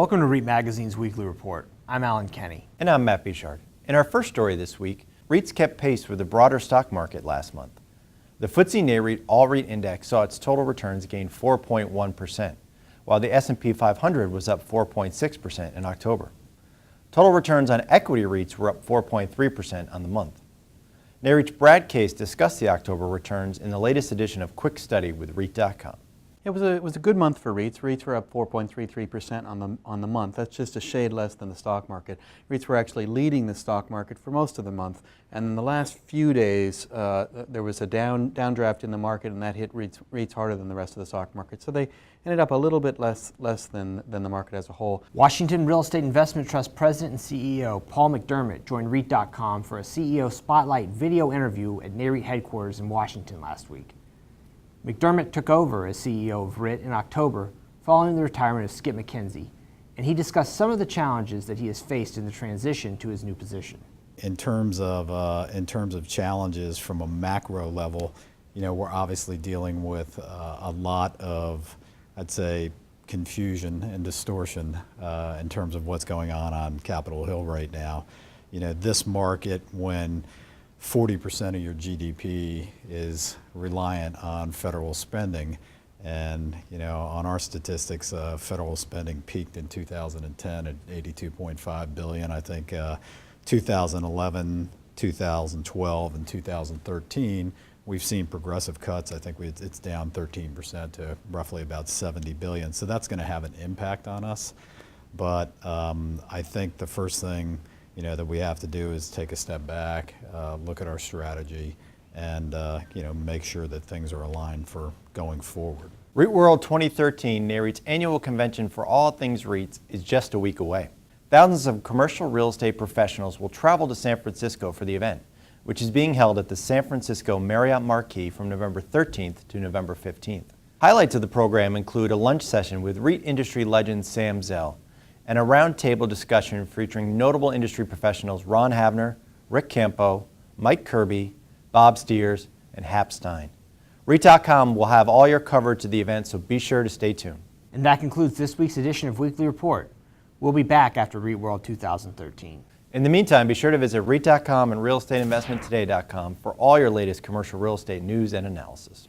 Welcome to REIT Magazine's Weekly Report. I'm Alan Kenny. And I'm Matt Bichard. In our first story this week, REITs kept pace with the broader stock market last month. The FTSE Nareit All REIT Index saw its total returns gain 4.1%, while the S&P 500 was up 4.6% in October. Total returns on equity REITs were up 4.3% on the month. Nareit's Brad Case discussed the October returns in the latest edition of Quick Study with REIT.com. It was a good month for REITs. REITs were up 4.33% on the month. That's just a shade less than the stock market. REITs were actually leading the stock market for most of the month. And in the last few days, there was a downdraft in the market, and that hit REITs harder than the rest of the stock market. So they ended up a little bit less than the market as a whole. Washington Real Estate Investment Trust President and CEO Paul McDermott joined REIT.com for a CEO Spotlight video interview at Nareit headquarters in Washington last week. McDermott took over as CEO of REIT in October following the retirement of Skip McKenzie, and he discussed some of the challenges that he has faced in the transition to his new position. In terms of challenges from a macro level, we're obviously dealing with a lot of, I'd say, confusion and distortion in terms of what's going on Capitol Hill right now. This market, when 40% of your GDP is reliant on federal spending, and on our statistics, federal spending peaked in 2010 at $82.5 billion. I think 2011, 2012, and 2013, we've seen progressive cuts. I think it's down 13% to roughly about $70 billion. So that's going to have an impact on us. But I think the first thing that we have to do is take a step back, look at our strategy, and make sure that things are aligned for going forward. REIT World 2013, Nareit's annual convention for all things REITs, is just a week away. Thousands of commercial real estate professionals will travel to San Francisco for the event, which is being held at the San Francisco Marriott Marquis from November 13th to November 15th. Highlights of the program include a lunch session with REIT industry legend Sam Zell, and a roundtable discussion featuring notable industry professionals Ron Havner, Rick Campo, Mike Kirby, Bob Steers, and Hap Stein. REIT.com will have all your coverage of the event, so be sure to stay tuned. And that concludes this week's edition of Weekly Report. We'll be back after REIT World 2013. In the meantime, be sure to visit REIT.com and RealEstateInvestmentToday.com for all your latest commercial real estate news and analysis.